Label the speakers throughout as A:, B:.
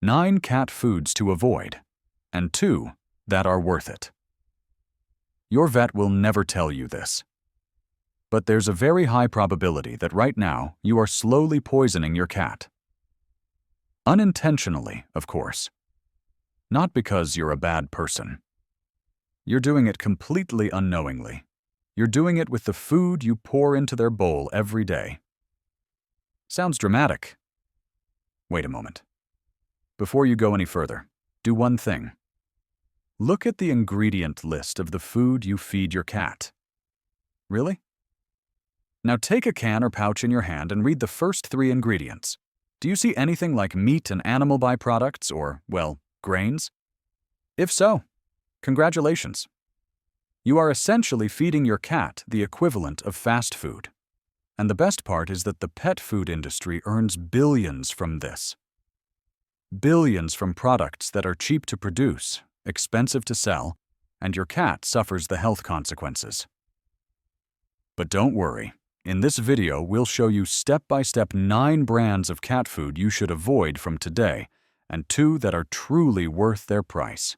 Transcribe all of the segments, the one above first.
A: 9 cat foods to avoid, and 2 that are worth it. Your vet will never tell you this. But there's a very high probability that right now you are slowly poisoning your cat. Unintentionally, of course. Not because you're a bad person. You're doing it completely unknowingly. You're doing it with the food you pour into their bowl every day. Sounds dramatic. Wait a moment. Before you go any further, do one thing. Look at the ingredient list of the food you feed your cat. Really? Now take a can or pouch in your hand and read the first 3 ingredients. Do you see anything like meat and animal byproducts or, well, grains? If so, congratulations. You are essentially feeding your cat the equivalent of fast food. And the best part is that the pet food industry earns billions from this. Billions from products that are cheap to produce, expensive to sell, and your cat suffers the health consequences. But don't worry. In this video, we'll show you step-by-step 9 brands of cat food you should avoid from today, and 2 that are truly worth their price.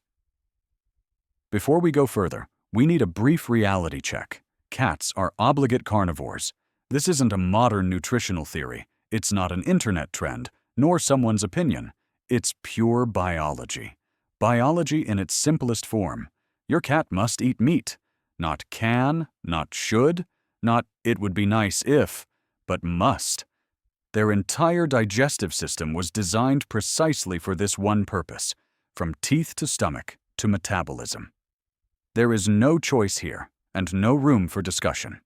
A: Before we go further, we need a brief reality check. Cats are obligate carnivores. This isn't a modern nutritional theory. It's not an internet trend, nor someone's opinion. It's pure biology. Biology in its simplest form. Your cat must eat meat. Not can, not should, not it would be nice if, but must. Their entire digestive system was designed precisely for this one purpose, from teeth to stomach to metabolism. There is no choice here, and no room for discussion.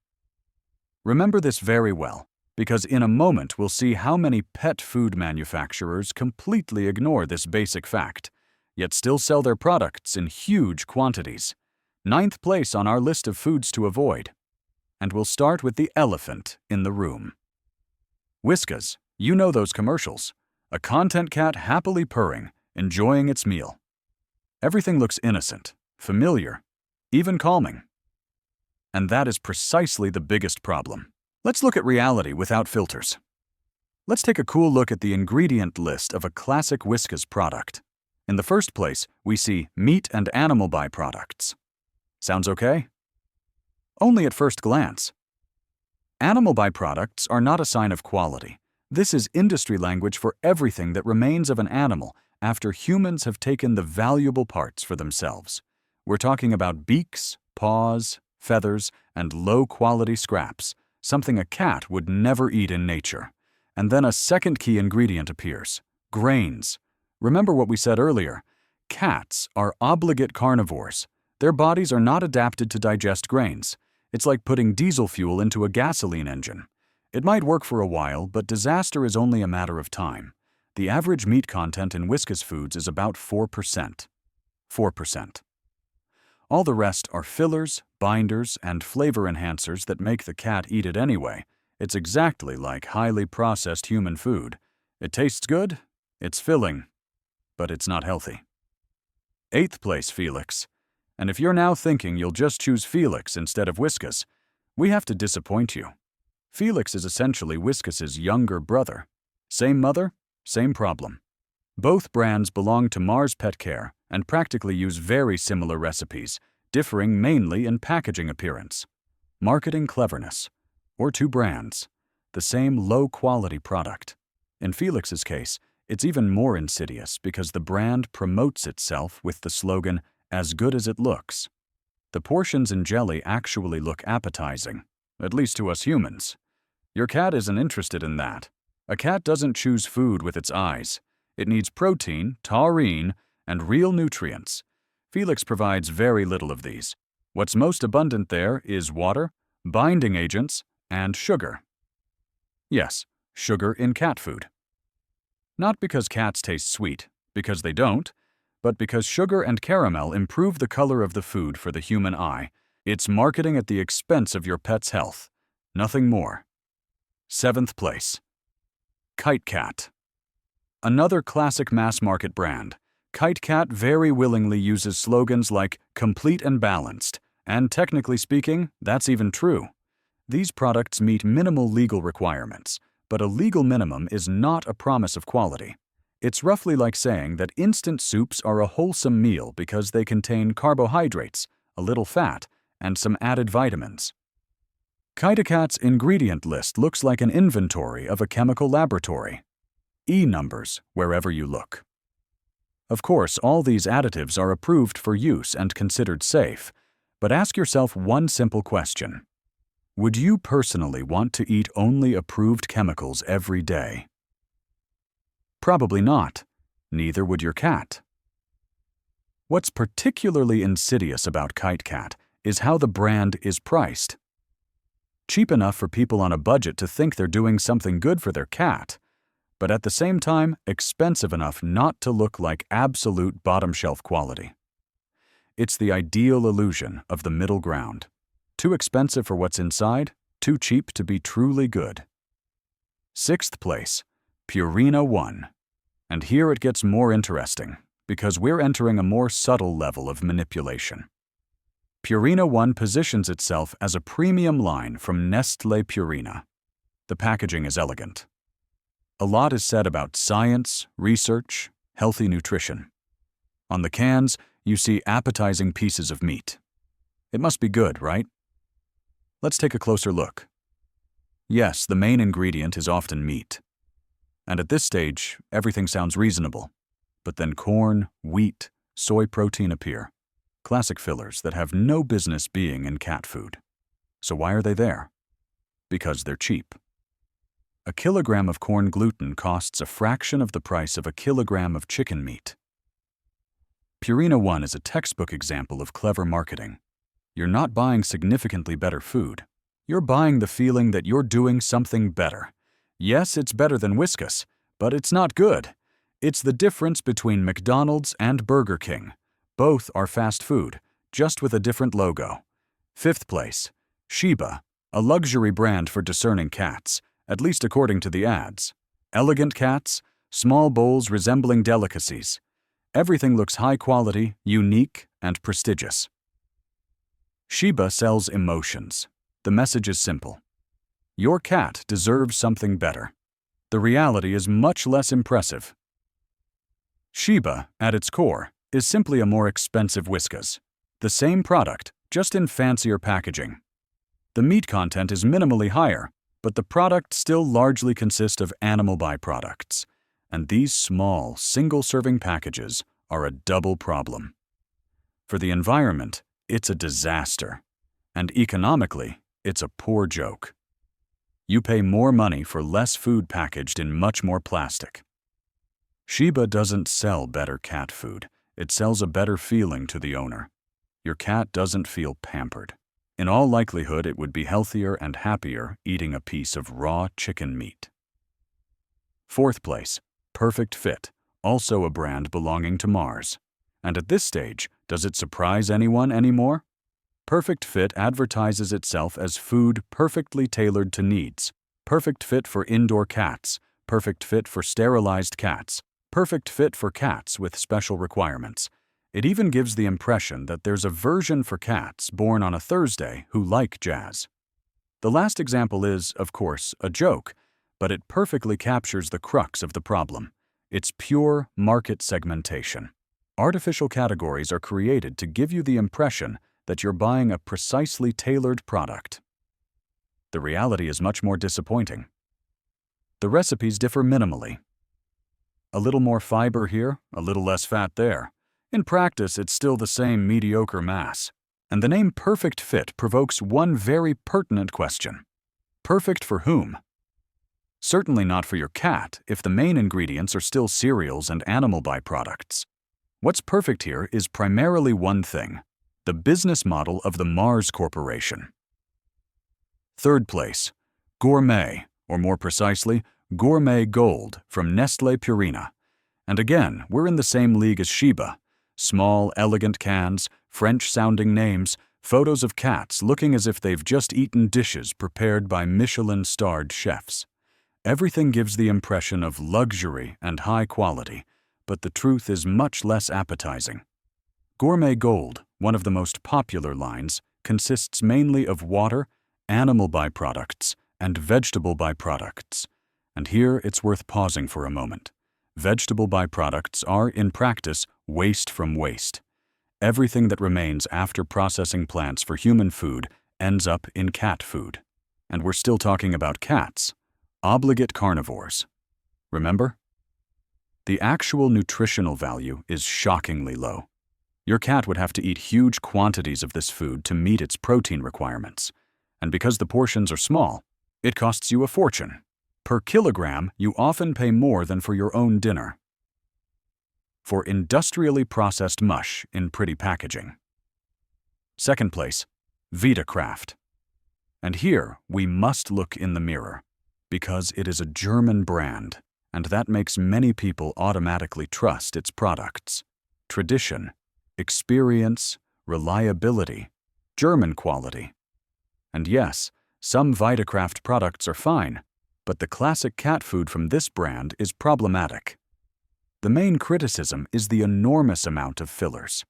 A: Remember this very well, because in a moment we'll see how many pet food manufacturers completely ignore this basic fact, yet still sell their products in huge quantities. 9th place on our list of foods to avoid. And we'll start with the elephant in the room. Whiskas, you know those commercials. A content cat happily purring, enjoying its meal. Everything looks innocent, familiar, even calming. And that is precisely the biggest problem. Let's look at reality without filters. Let's take a cool look at the ingredient list of a classic Whiskas product. In the first place, we see meat and animal byproducts. Sounds okay? Only at first glance. Animal byproducts are not a sign of quality. This is industry language for everything that remains of an animal after humans have taken the valuable parts for themselves. We're talking about beaks, paws, feathers, and low-quality scraps, something a cat would never eat in nature. And then a second key ingredient appears: grains. Remember what we said earlier. Cats are obligate carnivores. Their bodies are not adapted to digest grains. It's like putting diesel fuel into a gasoline engine. It might work for a while, but disaster is only a matter of time. The average meat content in Whiskas foods is about 4%. 4%. All the rest are fillers, binders, and flavor enhancers that make the cat eat it anyway. It's exactly like highly processed human food. It tastes good, it's filling, but it's not healthy. 8th place, Felix. And if you're now thinking you'll just choose Felix instead of Whiskas, we have to disappoint you. Felix is essentially Whiskas' younger brother. Same mother, same problem. Both brands belong to Mars Pet Care and practically use very similar recipes, differing mainly in packaging appearance, marketing cleverness, or 2 brands, the same low-quality product. In Felix's case, it's even more insidious because the brand promotes itself with the slogan, "As good as it looks." The portions in jelly actually look appetizing, at least to us humans. Your cat isn't interested in that. A cat doesn't choose food with its eyes. It needs protein, taurine, and real nutrients. Felix provides very little of these. What's most abundant there is water, binding agents, and sugar. Yes, sugar in cat food. Not because cats taste sweet, because they don't, but because sugar and caramel improve the color of the food for the human eye. It's marketing at the expense of your pet's health. Nothing more. 7th place. Kite Cat. Another classic mass-market brand. Kite Cat very willingly uses slogans like "complete and balanced," and technically speaking, that's even true. These products meet minimal legal requirements, but a legal minimum is not a promise of quality. It's roughly like saying that instant soups are a wholesome meal because they contain carbohydrates, a little fat, and some added vitamins. KitKat's ingredient list looks like an inventory of a chemical laboratory. E numbers wherever you look. Of course, all these additives are approved for use and considered safe, but ask yourself one simple question. Would you personally want to eat only approved chemicals every day? Probably not. Neither would your cat. What's particularly insidious about KitKat is how the brand is priced. Cheap enough for people on a budget to think they're doing something good for their cat, but at the same time expensive enough not to look like absolute bottom-shelf quality. It's the ideal illusion of the middle ground. Too expensive for what's inside, too cheap to be truly good. 6th place, Purina 1. And here it gets more interesting, because we're entering a more subtle level of manipulation. Purina 1 positions itself as a premium line from Nestlé Purina. The packaging is elegant. A lot is said about science, research, healthy nutrition. On the cans, you see appetizing pieces of meat. It must be good, right? Let's take a closer look. Yes, the main ingredient is often meat. And at this stage, everything sounds reasonable. But then corn, wheat, soy protein appear. Classic fillers that have no business being in cat food. So why are they there? Because they're cheap. A kilogram of corn gluten costs a fraction of the price of a kilogram of chicken meat. Purina 1 is a textbook example of clever marketing. You're not buying significantly better food. You're buying the feeling that you're doing something better. Yes, it's better than Whiskas, but it's not good. It's the difference between McDonald's and Burger King. Both are fast food, just with a different logo. 5th place, Shiba, a luxury brand for discerning cats, at least according to the ads. Elegant cats, small bowls resembling delicacies. Everything looks high quality, unique, and prestigious. Shiba sells emotions. The message is simple. Your cat deserves something better. The reality is much less impressive. Shiba, at its core, is simply a more expensive Whiskas. The same product, just in fancier packaging. The meat content is minimally higher, but the product still largely consists of animal byproducts. And these small, single-serving packages are a double problem. For the environment, it's a disaster. And economically, it's a poor joke. You pay more money for less food packaged in much more plastic. Shiba doesn't sell better cat food. It sells a better feeling to the owner. Your cat doesn't feel pampered. In all likelihood, it would be healthier and happier eating a piece of raw chicken meat. 4th place, Perfect Fit, also a brand belonging to Mars. And at this stage, does it surprise anyone anymore? Perfect Fit advertises itself as food perfectly tailored to needs. Perfect Fit for indoor cats. Perfect Fit for sterilized cats. Perfect Fit for cats with special requirements. It even gives the impression that there's a version for cats born on a Thursday who like jazz. The last example is, of course, a joke, but it perfectly captures the crux of the problem. It's pure market segmentation. Artificial categories are created to give you the impression that you're buying a precisely tailored product. The reality is much more disappointing. The recipes differ minimally. A little more fiber here, a little less fat there. In practice, it's still the same mediocre mass. And the name Perfect Fit provokes one very pertinent question. Perfect for whom? Certainly not for your cat if the main ingredients are still cereals and animal byproducts. What's perfect here is primarily one thing: the business model of the Mars Corporation. 3rd place, Gourmet, or more precisely, Gourmet Gold from Nestlé Purina. And again, we're in the same league as Shiba. Small, elegant cans, French-sounding names, photos of cats looking as if they've just eaten dishes prepared by Michelin-starred chefs. Everything gives the impression of luxury and high quality, but the truth is much less appetizing. Gourmet Gold, one of the most popular lines, consists mainly of water, animal byproducts, and vegetable byproducts. And here it's worth pausing for a moment. Vegetable byproducts are, in practice, waste from waste. Everything that remains after processing plants for human food ends up in cat food. And we're still talking about cats, obligate carnivores. Remember? The actual nutritional value is shockingly low. Your cat would have to eat huge quantities of this food to meet its protein requirements. And because the portions are small, it costs you a fortune. Per kilogram, you often pay more than for your own dinner. For industrially processed mush in pretty packaging. Second place, Vitacraft. And here, we must look in the mirror, because it is a German brand, and that makes many people automatically trust its products. Tradition, experience, reliability, German quality. And yes, some Vitacraft products are fine, but the classic cat food from this brand is problematic. The main criticism is the enormous amount of fillers.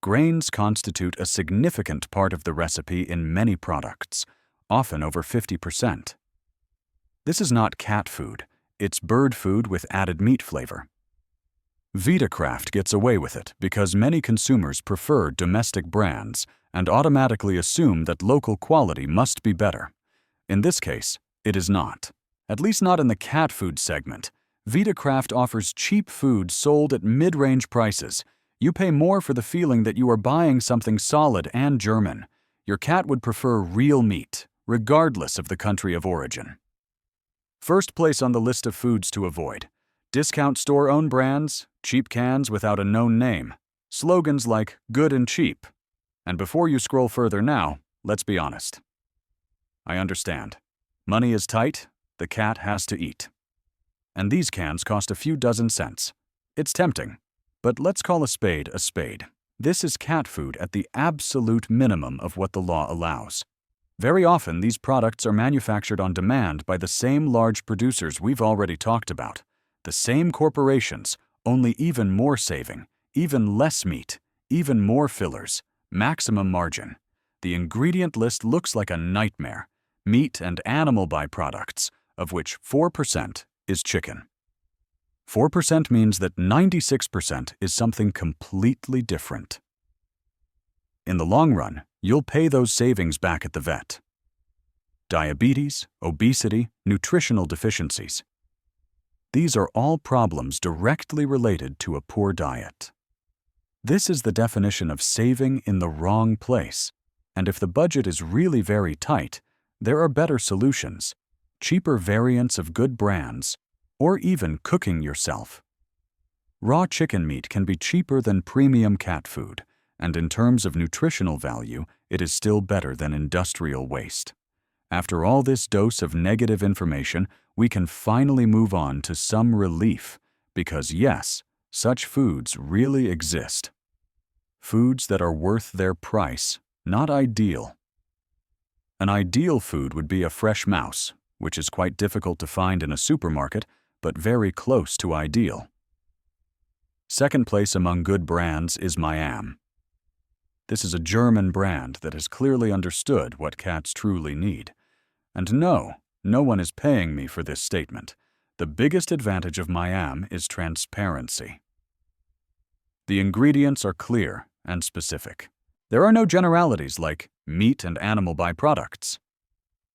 A: Grains constitute a significant part of the recipe in many products, often over 50%. This is not cat food, it's bird food with added meat flavor. Vitacraft gets away with it because many consumers prefer domestic brands and automatically assume that local quality must be better. In this case, it is not. At least not in the cat food segment. Vitacraft offers cheap food sold at mid-range prices. You pay more for the feeling that you are buying something solid and German. Your cat would prefer real meat, regardless of the country of origin. First place on the list of foods to avoid. Discount store-owned brands, cheap cans without a known name, slogans like good and cheap. And before you scroll further now, let's be honest. I understand. Money is tight, the cat has to eat. And these cans cost a few dozen cents. It's tempting, but let's call a spade a spade. This is cat food at the absolute minimum of what the law allows. Very often, these products are manufactured on demand by the same large producers we've already talked about. The same corporations, only even more saving, even less meat, even more fillers, maximum margin. The ingredient list looks like a nightmare. Meat and animal byproducts, of which 4% is chicken. 4% means that 96% is something completely different. In the long run, you'll pay those savings back at the vet. Diabetes, obesity, nutritional deficiencies. These are all problems directly related to a poor diet. This is the definition of saving in the wrong place. And if the budget is really very tight, there are better solutions, cheaper variants of good brands, or even cooking yourself. Raw chicken meat can be cheaper than premium cat food, and in terms of nutritional value, it is still better than industrial waste. After all this dose of negative information, we can finally move on to some relief, because yes, such foods really exist. Foods that are worth their price, not ideal. An ideal food would be a fresh mouse, which is quite difficult to find in a supermarket, but very close to ideal. Second place among good brands is Miam. This is a German brand that has clearly understood what cats truly need. And no one is paying me for this statement. The biggest advantage of Miam is transparency. The ingredients are clear and specific. There are no generalities like meat and animal byproducts.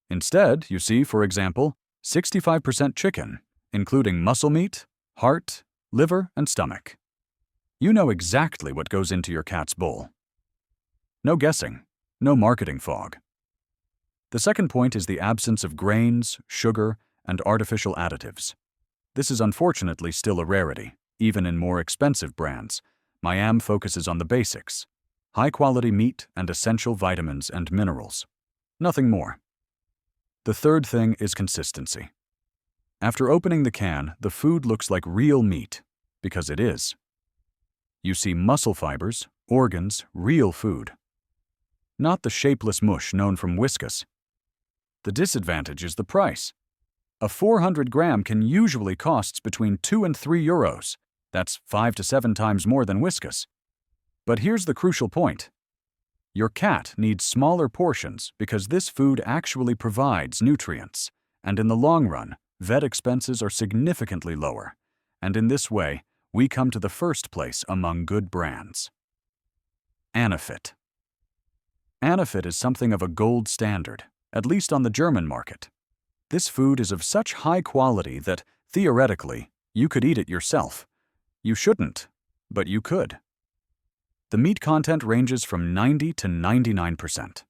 A: Instead, you see, for example, 65% chicken, including muscle meat, heart, liver, and stomach. You know exactly what goes into your cat's bowl. No guessing, no marketing fog. The second point is the absence of grains, sugar, and artificial additives. This is unfortunately still a rarity, even in more expensive brands. Miam focuses on the basics: high-quality meat and essential vitamins and minerals. Nothing more. The third thing is consistency. After opening the can, the food looks like real meat, because it is. You see muscle fibers, organs, real food. Not the shapeless mush known from Whiskas. The disadvantage is the price. A 400 gram can usually cost between 2 and 3 euros. That's 5 to 7 times more than Whiskas. But here's the crucial point. Your cat needs smaller portions because this food actually provides nutrients, and in the long run, vet expenses are significantly lower. And in this way, we come to the first place among good brands. Anafit. Anafit is something of a gold standard, at least on the German market. This food is of such high quality that, theoretically, you could eat it yourself. You shouldn't, but you could. The meat content ranges from 90 to 99%.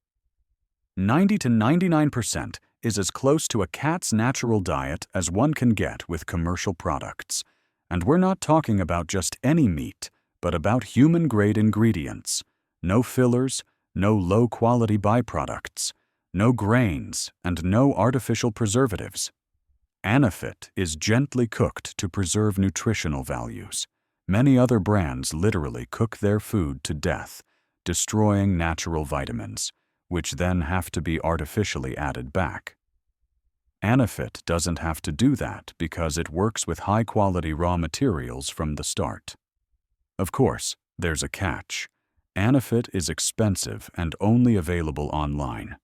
A: 90 to 99% is as close to a cat's natural diet as one can get with commercial products. And we're not talking about just any meat, but about human-grade ingredients. No fillers, no low-quality byproducts, no grains, and no artificial preservatives. Anafit is gently cooked to preserve nutritional values. Many other brands literally cook their food to death, destroying natural vitamins, which then have to be artificially added back. Anafit doesn't have to do that because it works with high-quality raw materials from the start. Of course, there's a catch. Anafit is expensive and only available online.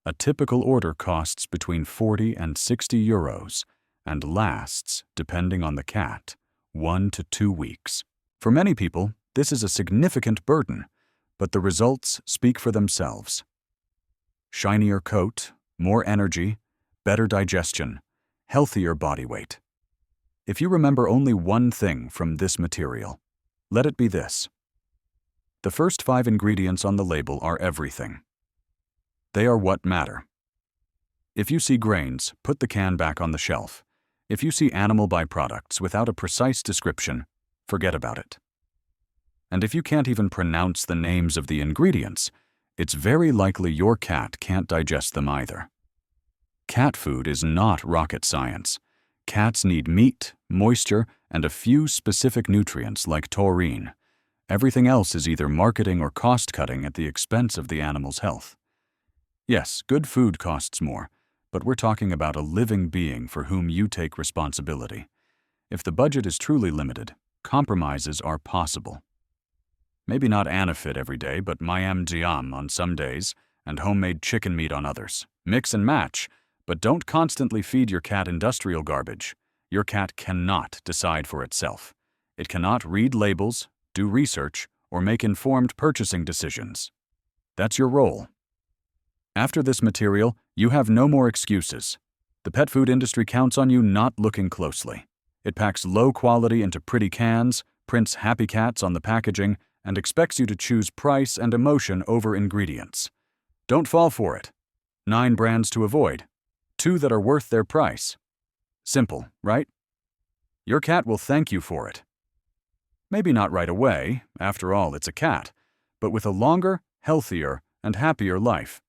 A: A typical order costs between 40 and 60 euros and lasts, depending on the cat, 1 to 2 weeks. For many people, this is a significant burden, but the results speak for themselves. Shinier coat, more energy, better digestion, healthier body weight. If you remember only one thing from this material, let it be this. The first 5 ingredients on the label are everything. They are what matter. If you see grains, put the can back on the shelf. If you see animal byproducts without a precise description, forget about it. And if you can't even pronounce the names of the ingredients, it's very likely your cat can't digest them either. Cat food is not rocket science. Cats need meat, moisture, and a few specific nutrients like taurine. Everything else is either marketing or cost-cutting at the expense of the animal's health. Yes, good food costs more, but we're talking about a living being for whom you take responsibility. If the budget is truly limited, compromises are possible. Maybe not Anafit every day, but Mayam Jiam on some days, and homemade chicken meat on others. Mix and match, but don't constantly feed your cat industrial garbage. Your cat cannot decide for itself. It cannot read labels, do research, or make informed purchasing decisions. That's your role. After this material, you have no more excuses. The pet food industry counts on you not looking closely. It packs low quality into pretty cans, prints happy cats on the packaging, and expects you to choose price and emotion over ingredients. Don't fall for it. 9 brands to avoid. 2 that are worth their price. Simple, right? Your cat will thank you for it. Maybe not right away, after all, it's a cat, but with a longer, healthier, and happier life.